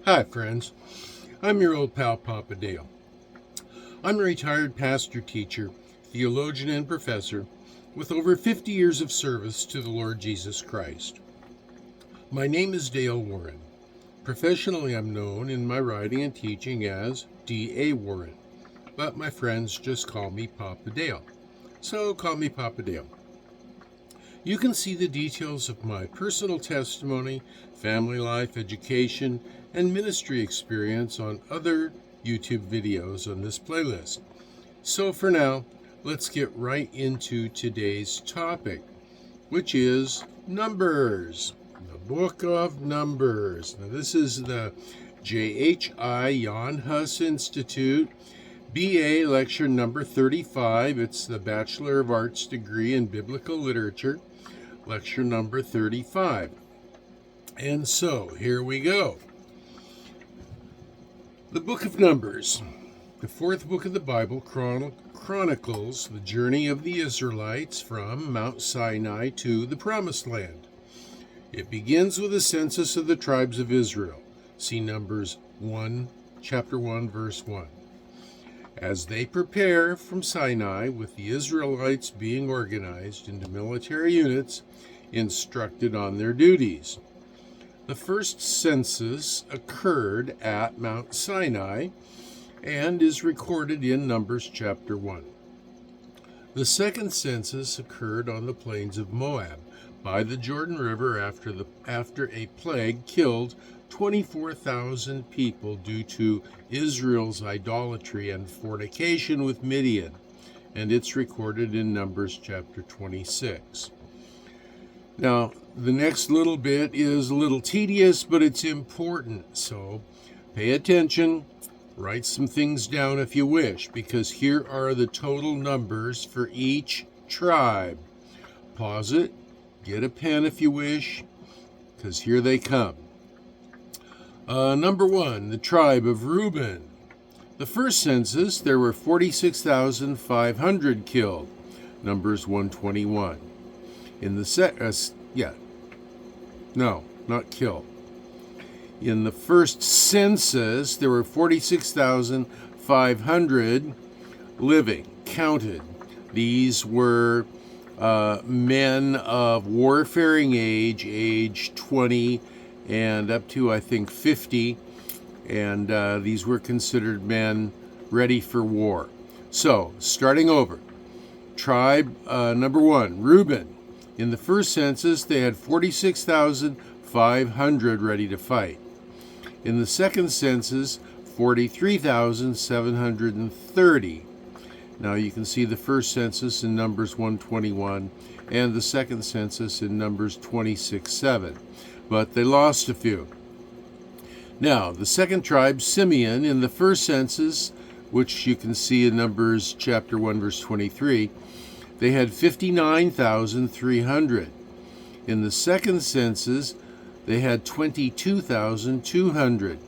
Hi, friends. I'm your old pal, Papa Dale. I'm a retired pastor, teacher, theologian, and professor with over 50 years of service to the Lord Jesus Christ. My name is Dale Warren. Professionally, I'm known in my writing and teaching as D.A. Warren, but my friends just call me Papa Dale. So call me Papa Dale. You can see the details of my personal testimony, family life, education, and ministry experience on other YouTube videos on this playlist. So for now, let's get right into today's topic, which is Numbers, the book of Numbers. Now this is the JHI Jan Hus Institute BA lecture number 35. It's the Bachelor of Arts degree in Biblical Literature, lecture number 35. And so, here we go. The book of Numbers, the fourth book of the Bible, chronicles the journey of the Israelites from Mount Sinai to the Promised Land. It begins with a census of the tribes of Israel. See Numbers 1, chapter 1, verse 1. As they prepare from Sinai, with the Israelites being organized into military units, instructed on their duties. The first census occurred at Mount Sinai and is recorded in Numbers chapter 1. The second census occurred on the plains of Moab by the Jordan River after a plague killed 24,000 people due to Israel's idolatry and fornication with Midian, and it's recorded in Numbers chapter 26. Now, the next little bit is a little tedious, but it's important, so pay attention, write some things down if you wish, because here are the total numbers for each tribe. Pause it, get a pen if you wish, because here they come. Number 1, the tribe of Reuben. The first census, there were 46,500 killed. Numbers 121. In the not killed. In the first census, there were 46,500 living, counted. These were men of warfaring age 20 and up to, I think, 50, and these were considered men ready for war. So, starting over, tribe number 1, Reuben. In the first census, they had 46,500 ready to fight. In the second census, 43,730. Now you can see the first census in Numbers 121 and the second census in Numbers 26:7. But they lost a few. Now, the second tribe, Simeon, in the first census, which you can see in Numbers chapter 1, verse 23, they had 59,300. In the second census, they had 22,200.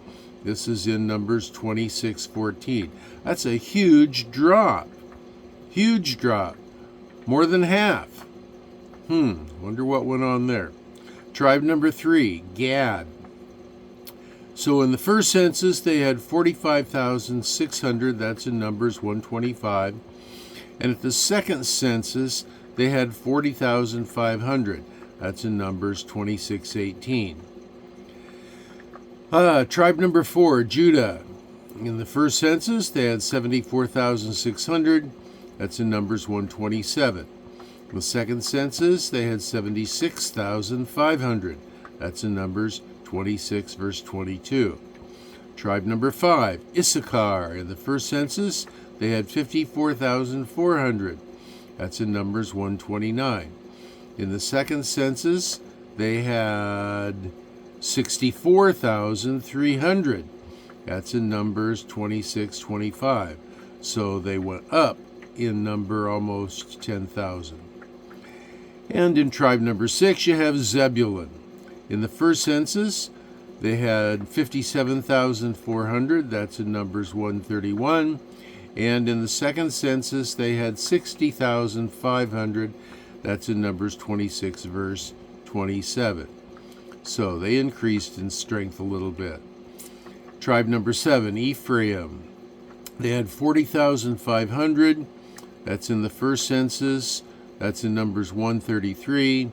This is in Numbers 26:14. That's a huge drop. Huge drop. More than half. Wonder what went on there. Tribe number 3, Gad. So in the first census, they had 45,600. That's in Numbers 125. And at the second census, they had 40,500. That's in Numbers 26:18. Tribe number 4, Judah. In the first census, they had 74,600. That's in Numbers 127. In the second census, they had 76,500. That's in Numbers 26, verse 22. Tribe number 5, Issachar. In the first census, they had 54,400. That's in Numbers 129. In the second census, they had 64,300. That's in Numbers 26:25. So they went up in number almost 10,000. And in tribe number 6, you have Zebulun. In the first census, they had 57,400. That's in Numbers 131. And in the second census, they had 60,500. That's in Numbers 26, verse 27. So they increased in strength a little bit. Tribe number 7, Ephraim. They had 40,500. That's in the first census. That's in Numbers 133.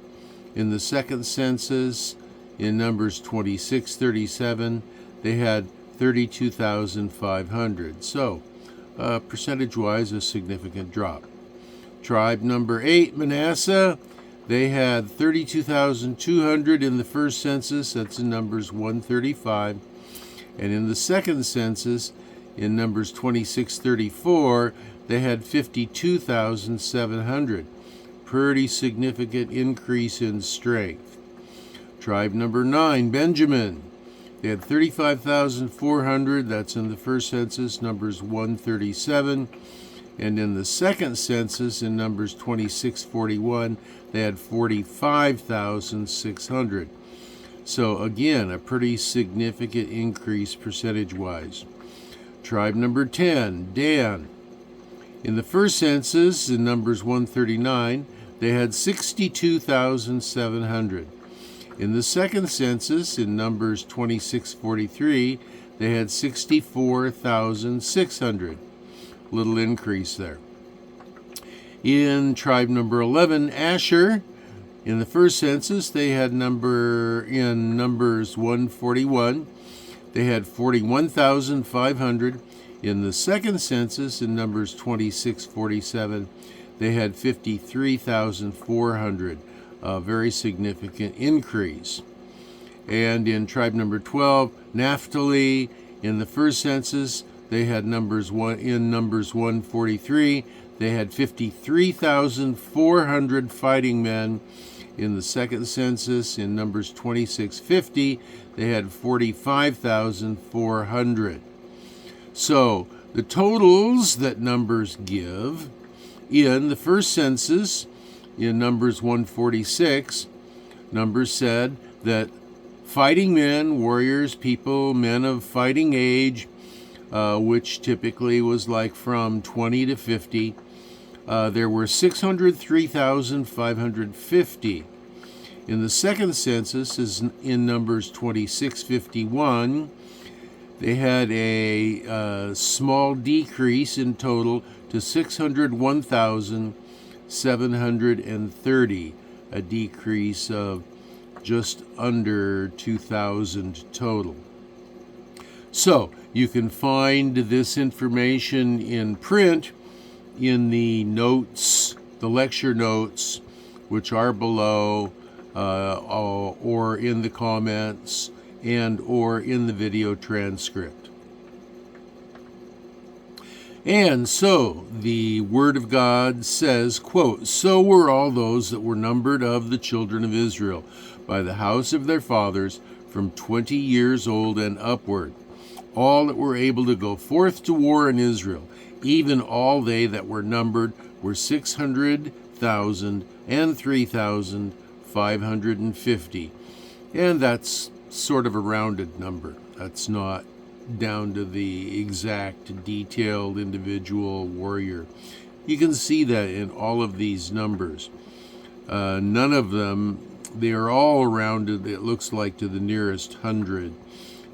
In the second census, in Numbers 2637, they had 32,500. So, percentage-wise, a significant drop. Tribe number 8, Manasseh. They had 32,200 in the first census. That's in Numbers 135. And in the second census, in Numbers 2634, they had 52,700. Pretty significant increase in strength. Tribe number 9, Benjamin. They had 35,400. That's in the first census, Numbers 137. And in the second census, in Numbers 2641, they had 45,600. So again, a pretty significant increase percentage-wise. Tribe number 10, Dan. In the first census, in Numbers 139, they had 62,700. In the second census, in Numbers 2643, they had 64,600. Little increase there. In tribe number 11, Asher, in the first census, they had in Numbers 141, they had 41,500. In the second census, in Numbers 2647, they had 53,400. A very significant increase. And in tribe number 12, Naphtali, in the first census, they had in Numbers 143, they had 53,400 fighting men. In the second census, in Numbers 2650, they had 45,400. So the totals that Numbers give in the first census, in Numbers 146, Numbers said that fighting men, warriors, people, men of fighting age, which typically was like from 20 to 50, there were 603,550. In the second census, is in Numbers 2651, they had a small decrease in total to 601,730, a decrease of just under 2,000 total. So you can find this information in print in the notes, the lecture notes, which are below, or in the comments, and or in the video transcript. And so the Word of God says, quote, "So were all those that were numbered of the children of Israel by the house of their fathers from 20 years old and upward, all that were able to go forth to war in Israel, even all they that were numbered were 600,000 and 3,550. And that's sort of a rounded number. That's not down to the exact detailed individual warrior. You can see that in all of these numbers. None of them, they are all rounded, it looks like, to the nearest 100.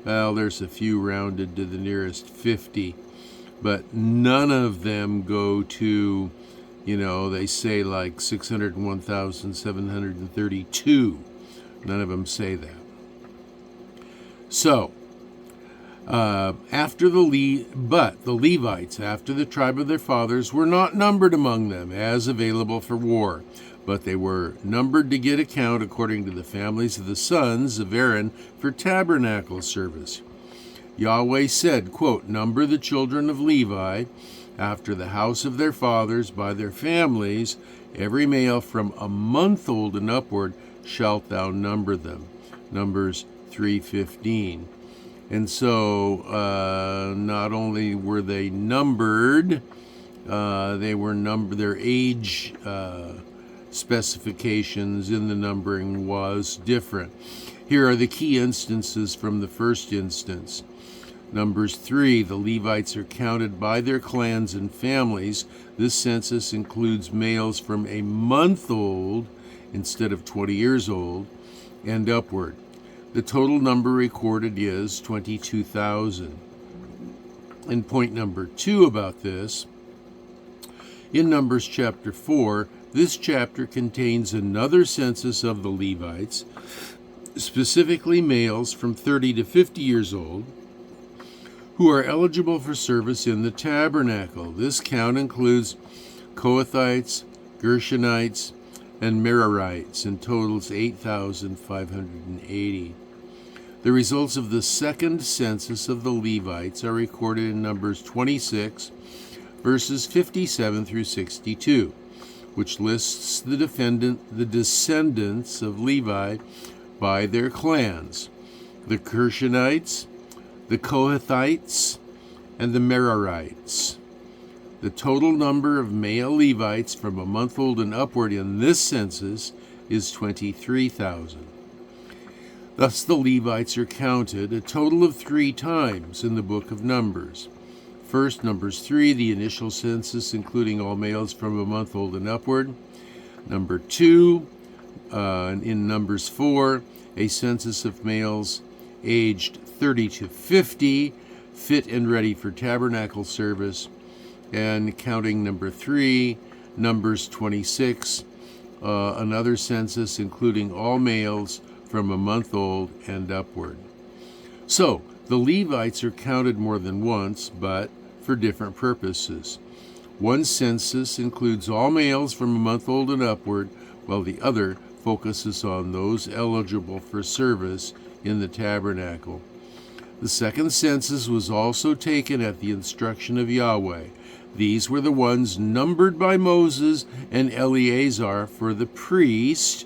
Well, there's a few rounded to the nearest 50, but none of them go to, they say like 601,732. None of them say that. So, after the Levites, after the tribe of their fathers, were not numbered among them as available for war, but they were numbered to get account according to the families of the sons of Aaron for tabernacle service. Yahweh said, quote, "Number the children of Levi after the house of their fathers by their families, every male from a month old and upward shalt thou number them." Numbers 3:15. And so not only were they numbered, they were numbered, their age specifications in the numbering was different. Here are the key instances from the first instance. Numbers 3, the Levites are counted by their clans and families. This census includes males from a month old instead of 20 years old and upward. The total number recorded is 22,000. And point number 2 about this, in Numbers chapter 4, this chapter contains another census of the Levites, specifically males from 30 to 50 years old, who are eligible for service in the tabernacle. This count includes Kohathites, Gershonites, and Merarites, and totals 8,580. The results of the second census of the Levites are recorded in Numbers 26, verses 57 through 62, which lists the descendants of Levi by their clans: the Gershonites, the Kohathites, and the Merarites. The total number of male Levites from a month old and upward in this census is 23,000. Thus the Levites are counted a total of 3 times in the book of Numbers. First, Numbers 3, the initial census including all males from a month old and upward. Number 2, in Numbers 4, a census of males aged 30 to 50, fit and ready for tabernacle service. And counting number 3, Numbers 26, another census including all males from a month old and upward. So, the Levites are counted more than once, but for different purposes. One census includes all males from a month old and upward, while the other focuses on those eligible for service in the tabernacle. The second census was also taken at the instruction of Yahweh. These were the ones numbered by Moses and Eleazar the priest,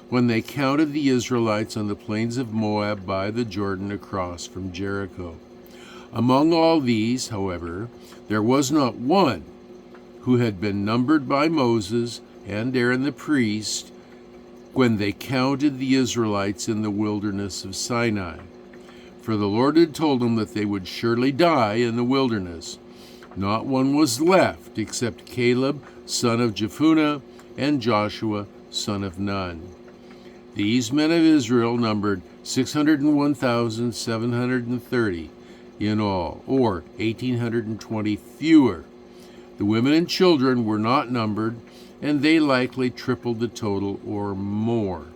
when they counted the Israelites on the plains of Moab by the Jordan across from Jericho. Among all these, however, there was not one who had been numbered by Moses and Aaron the priest when they counted the Israelites in the wilderness of Sinai. For the Lord had told them that they would surely die in the wilderness. Not one was left except Caleb, son of Jephunneh, and Joshua, son of Nun. These men of Israel numbered 601,730 in all, or 1,820 fewer. The women and children were not numbered, and they likely tripled the total or more.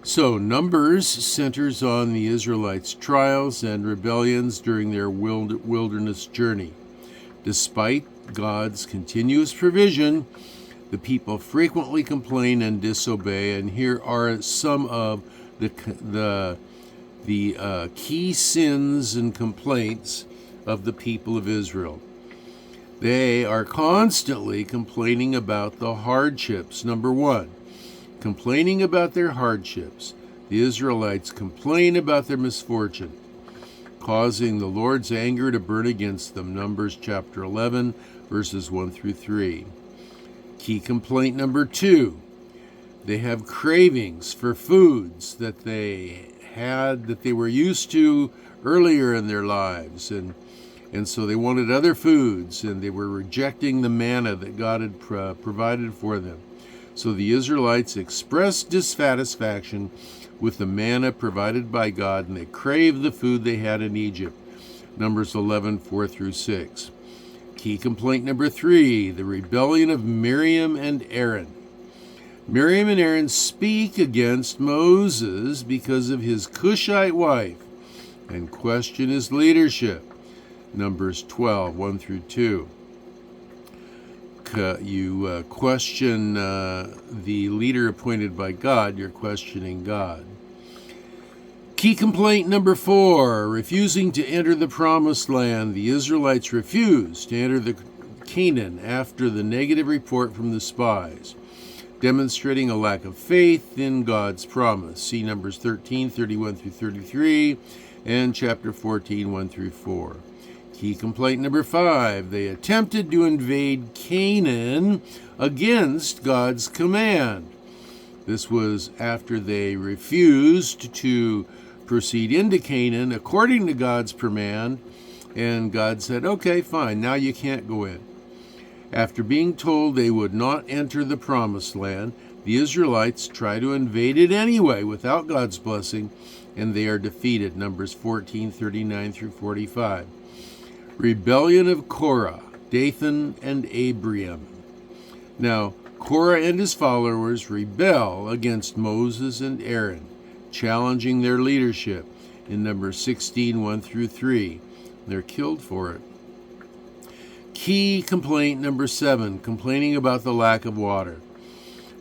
So, Numbers centers on the Israelites' trials and rebellions during their wilderness journey. Despite God's continuous provision, the people frequently complain and disobey, and here are some of the key sins and complaints of the people of Israel. They are constantly complaining about the hardships. Number 1, complaining about their hardships. The Israelites complain about their misfortune, causing the Lord's anger to burn against them. Numbers chapter 11, verses 1 through 3. Key complaint number 2, they have cravings for foods that they were used to earlier in their lives, and so they wanted other foods, and they were rejecting the manna that God had provided for them. So the Israelites expressed dissatisfaction with the manna provided by God, and they craved the food they had in Egypt. Numbers 11, 4 through 6. Key complaint number 3, the rebellion of Miriam and Aaron. Miriam and Aaron speak against Moses because of his Cushite wife and question his leadership. Numbers 12, 1 through 2. You question the leader appointed by God, you're questioning God. Key complaint number 4, refusing to enter the promised land. The Israelites refused to enter the Canaan after the negative report from the spies, demonstrating a lack of faith in God's promise. See Numbers 13, 31 through 33, and chapter 14, 1 through 4. Key complaint number 5, they attempted to invade Canaan against God's command. This was after they refused to proceed into Canaan according to God's command, and God said, okay, fine, now you can't go in. After being told they would not enter the promised land, The Israelites try to invade it anyway without God's blessing, and they are defeated. Numbers 14:39 through 45. Rebellion of Korah, Dathan, and Abiram. Now, Korah and his followers rebel against Moses and Aaron, challenging their leadership in Numbers 16:1 through 3. They're killed for it. Key complaint number 7, complaining about the lack of water.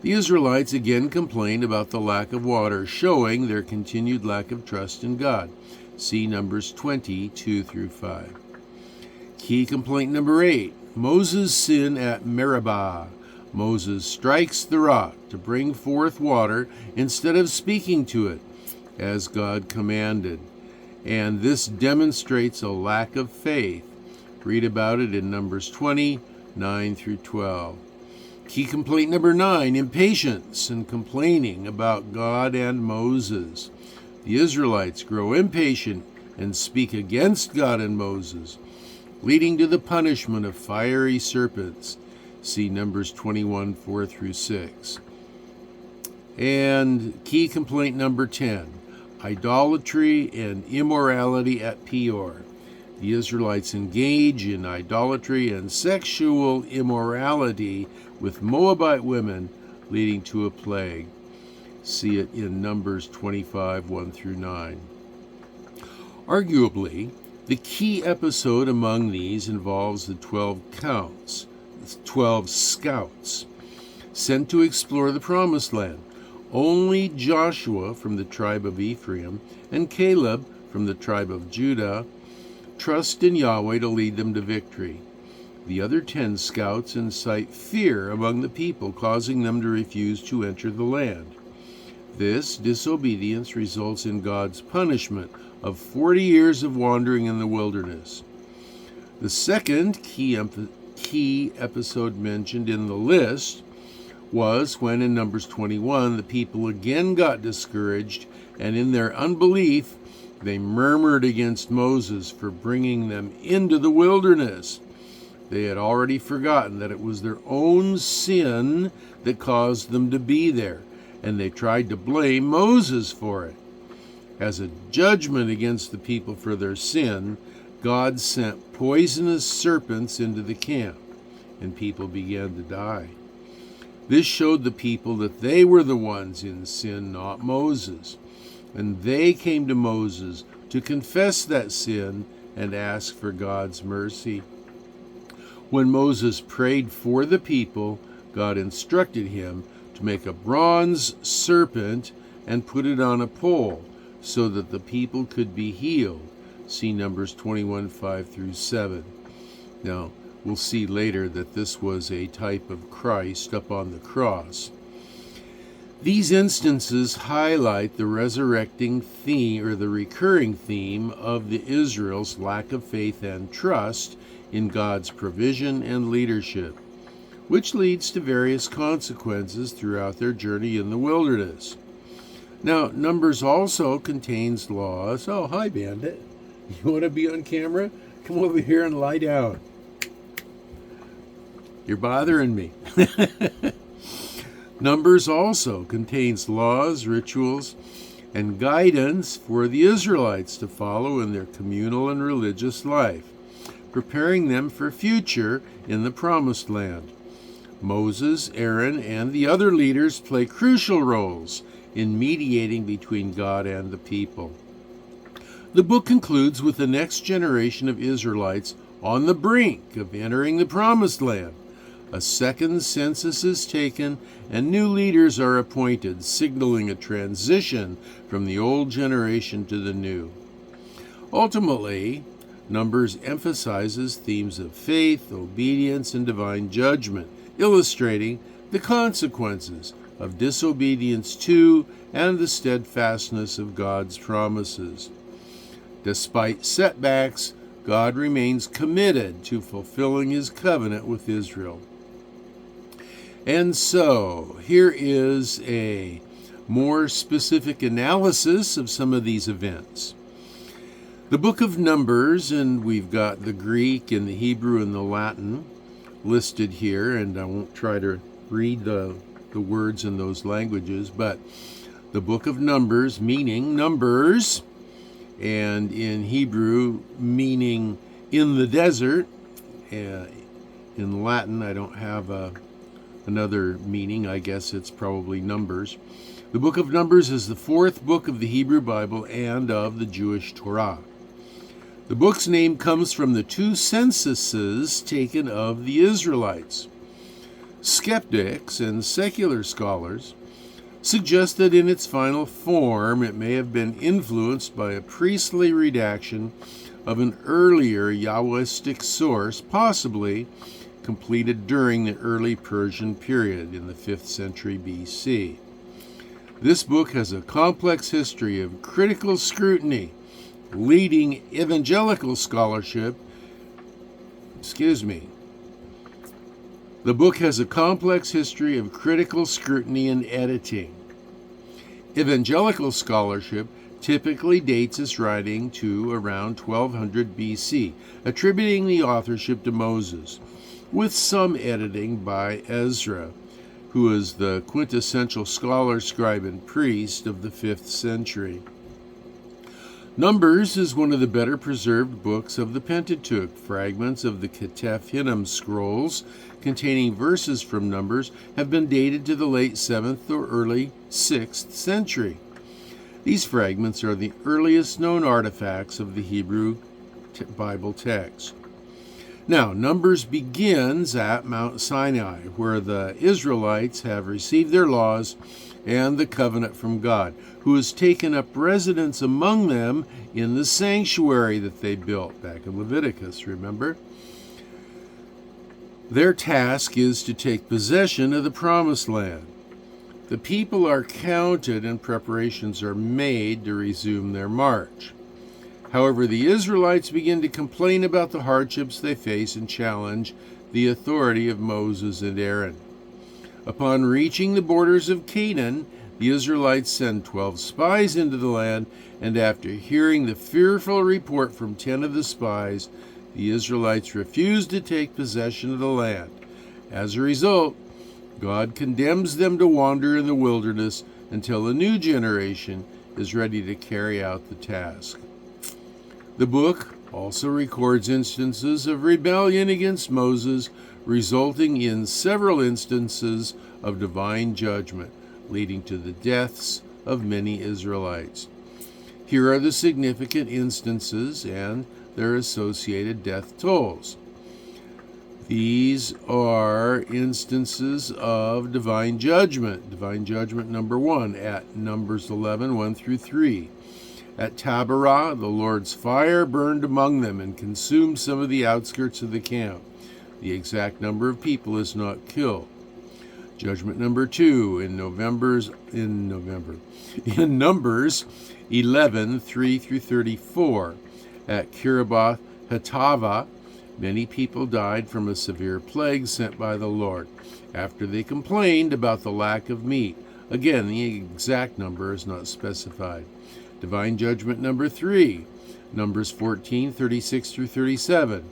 The Israelites again complained about the lack of water, showing their continued lack of trust in God. See Numbers 20:2 through 5. Key complaint number 8, Moses' sin at Meribah. Moses strikes the rock to bring forth water instead of speaking to it, as God commanded. And this demonstrates a lack of faith. Read about it in Numbers 20:9 through 12. Key complaint number 9, impatience and complaining about God and Moses. The Israelites grow impatient and speak against God and Moses, leading to the punishment of fiery serpents. See Numbers 21:4 through 6. And key complaint number 10, idolatry and immorality at Peor. The Israelites engage in idolatry and sexual immorality with Moabite women, leading to a plague. See it in Numbers 25:1 through 9. Arguably, the key episode among these involves the 12 scouts sent to explore the Promised Land. Only Joshua from the tribe of Ephraim and Caleb from the tribe of Judah trust in Yahweh to lead them to victory. The other 10 scouts incite fear among the people, causing them to refuse to enter the land. This disobedience results in God's punishment of 40 years of wandering in the wilderness. The second key episode mentioned in the list was when in Numbers 21 the people again got discouraged, and in their unbelief they murmured against Moses for bringing them into the wilderness. They had already forgotten that it was their own sin that caused them to be there, and they tried to blame Moses for it. As a judgment against the people for their sin, God sent poisonous serpents into the camp, and people began to die. This showed the people that they were the ones in sin, not Moses. And they came to Moses to confess that sin and ask for God's mercy. When Moses prayed for the people, God instructed him to make a bronze serpent and put it on a pole so that the people could be healed. See Numbers 21:5 through 7. Now, we'll see later that this was a type of Christ up on the cross. These instances highlight the resurrecting theme, or the recurring theme, of the Israel's lack of faith and trust in God's provision and leadership, which leads to various consequences throughout their journey in the wilderness. Now, Numbers also contains laws. Oh, hi, Bandit. You want to be on camera? Come over here and lie down. You're bothering me. Numbers also contains laws, rituals, and guidance for the Israelites to follow in their communal and religious life, preparing them for future in the Promised Land. Moses, Aaron, and the other leaders play crucial roles in mediating between God and the people. The book concludes with the next generation of Israelites on the brink of entering the Promised Land. A second census is taken, and new leaders are appointed, signaling a transition from the old generation to the new. Ultimately, Numbers emphasizes themes of faith, obedience, and divine judgment, illustrating the consequences of disobedience to and the steadfastness of God's promises. Despite setbacks, God remains committed to fulfilling his covenant with Israel. And so, here is a more specific analysis of some of these events. The book of Numbers, and we've got the Greek and the Hebrew and the Latin listed here, and I won't try to read the the words in those languages, but the book of Numbers, meaning numbers, and in Hebrew, meaning in the desert. In Latin, I don't have another meaning. I guess it's probably numbers. The book of Numbers is the fourth book of the Hebrew Bible and of the Jewish Torah. The book's name comes from the two censuses taken of the Israelites. Skeptics and secular scholars suggest that in its final form it may have been influenced by a priestly redaction of an earlier Yahwistic source, possibly completed during the early Persian period in the 5th century BC. This book has a complex history of critical scrutiny, leading evangelical scholarship. The book has a complex history of critical scrutiny and editing. Evangelical scholarship typically dates its writing to around 1200 BC, attributing the authorship to Moses, with some editing by Ezra, who is the quintessential scholar, scribe, and priest of the 5th century. Numbers is one of the better preserved books of the Pentateuch. Fragments of the Ketef Hinnom scrolls containing verses from Numbers have been dated to the late 7th or early 6th century. These fragments are the earliest known artifacts of the Hebrew Bible text. Now, Numbers begins at Mount Sinai, where the Israelites have received their laws and the covenant from God, who has taken up residence among them in the sanctuary that they built back in Leviticus, remember? Their task is to take possession of the promised land. The people are counted and preparations are made to resume their march. However, the Israelites begin to complain about the hardships they face and challenge the authority of Moses and Aaron. Upon reaching the borders of Canaan, the Israelites send 12 spies into the land, and after hearing the fearful report from 10 of the spies, the Israelites refuse to take possession of the land. As a result, God condemns them to wander in the wilderness until a new generation is ready to carry out the task. The book also records instances of rebellion against Moses, resulting in several instances of divine judgment, leading to the deaths of many Israelites. Here are the significant instances and their associated death tolls. These are instances of divine judgment. Divine judgment number 1 at Numbers 11, 1 through 3. At Taberah, the Lord's fire burned among them and consumed some of the outskirts of the camp. The exact number of people is not killed. Judgment number 2 in Numbers 11, 3 through 34. At Kiribath Hatava, many people died from a severe plague sent by the Lord, after they complained about the lack of meat. Again, the exact number is not specified. Divine judgment number 3, Numbers 14, 36 through 37.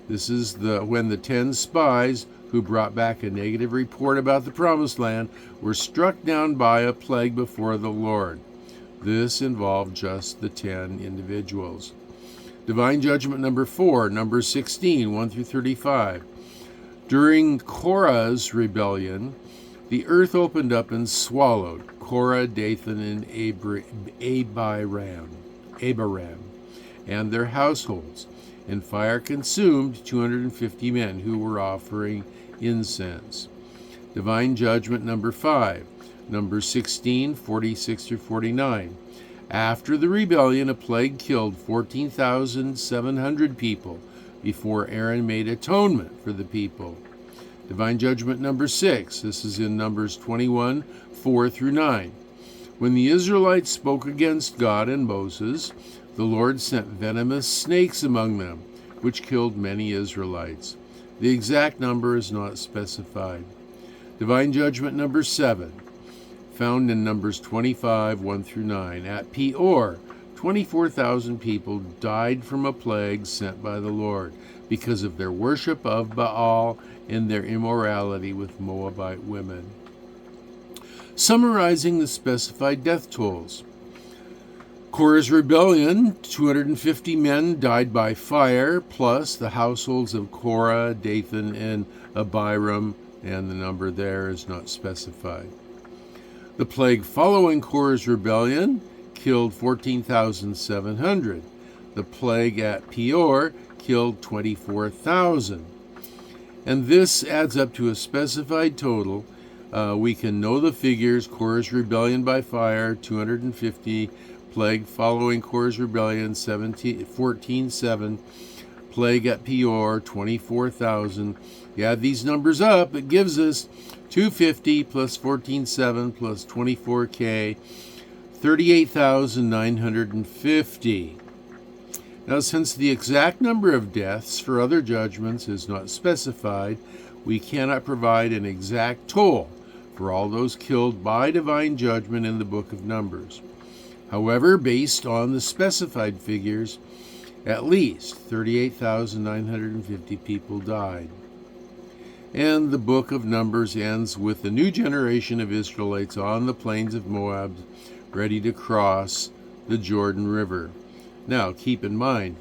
This is when the 10 spies who brought back a negative report about the promised land were struck down by a plague before the Lord. This involved just the 10 individuals. Divine judgment number 4, Numbers 16, 1 through 35. During Korah's rebellion, the earth opened up and swallowed Korah, Dathan, and Abiram, and their households, and fire consumed 250 men who were offering incense. Divine judgment number 5, Numbers 16, 46 through 49. After the rebellion, a plague killed 14,700 people before Aaron made atonement for the people. Divine judgment number 6, this is in Numbers 21, 4 through 9. When the Israelites spoke against God and Moses, the Lord sent venomous snakes among them, which killed many Israelites. The exact number is not specified. Divine judgment number 7, found in Numbers 25, 1 through 9. At Peor, 24,000 people died from a plague sent by the Lord because of their worship of Baal and their immorality with Moabite women. summarizing the specified death tolls. Korah's rebellion, 250 men died by fire, plus the households of Korah, Dathan, and Abiram, and the number there is not specified. The plague following Korah's rebellion killed 14,700. The plague at Peor killed 24,000. And this adds up to a specified total. We can know the figures: Korah's rebellion by fire, 250. Plague following Korah's rebellion, 14,700. Plague at Peor, 24,000. You add these numbers up, it gives us 250 plus 14,700 plus 24K, 38,950. Now, since the exact number of deaths for other judgments is not specified, we cannot provide an exact toll for all those killed by divine judgment in the book of Numbers. However, based on the specified figures, at least 38,950 people died. And the book of Numbers ends with the new generation of Israelites on the plains of Moab, ready to cross the Jordan River. Now, keep in mind,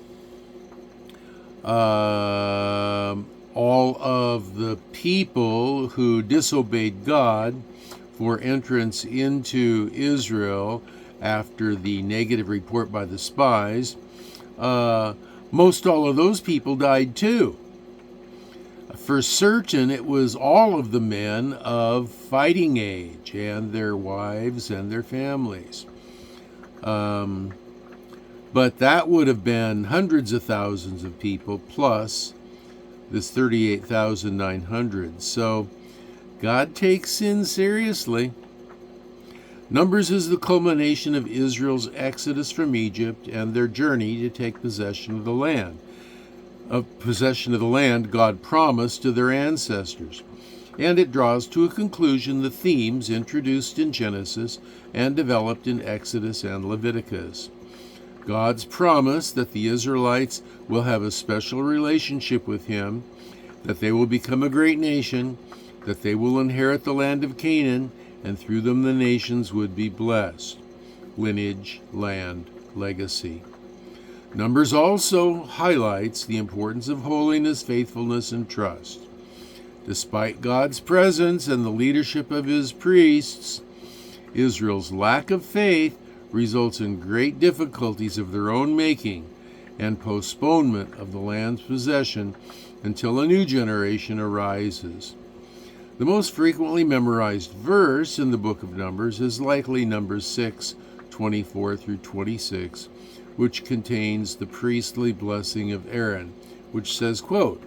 all of the people who disobeyed God for entrance into Israel after the negative report by the spies, most all of those people died too. For certain, it was all of the men of fighting age and their wives and their families. But that would have been hundreds of thousands of people plus this 38,900. So God takes sin seriously. Numbers is the culmination of Israel's exodus from Egypt and their journey to take possession of the land. God promised to their ancestors. And it draws to a conclusion the themes introduced in Genesis and developed in Exodus and Leviticus. God's promise that the Israelites will have a special relationship with Him, that they will become a great nation, that they will inherit the land of Canaan, and through them the nations would be blessed. Lineage, land, legacy. Numbers also highlights the importance of holiness, faithfulness, and trust. Despite God's presence and the leadership of His priests, Israel's lack of faith results in great difficulties of their own making and postponement of the land's possession until a new generation arises. The most frequently memorized verse in the book of Numbers is likely Numbers 6:24 through 26, which contains the priestly blessing of Aaron, which says, quote,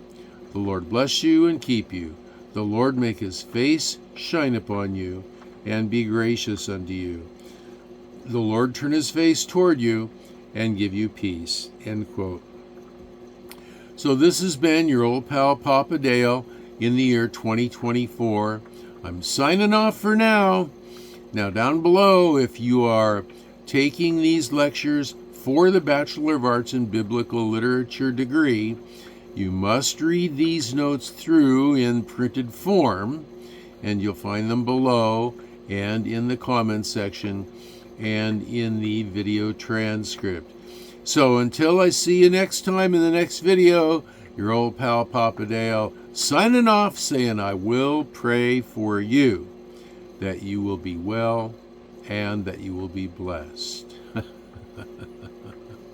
"The Lord bless you and keep you. The Lord make His face shine upon you and be gracious unto you. The Lord turn His face toward you and give you peace." End quote. So this has been your old pal Papa Dale in the year 2024. I'm signing off for now. Now down below, if you are taking these lectures for the Bachelor of Arts in Biblical Literature degree, you must read these notes through in printed form, and you'll find them below and in the comments section and in the video transcript. So until I see you next time in the next video, your old pal Papa Dale signing off, saying I will pray for you, that you will be well and that you will be blessed.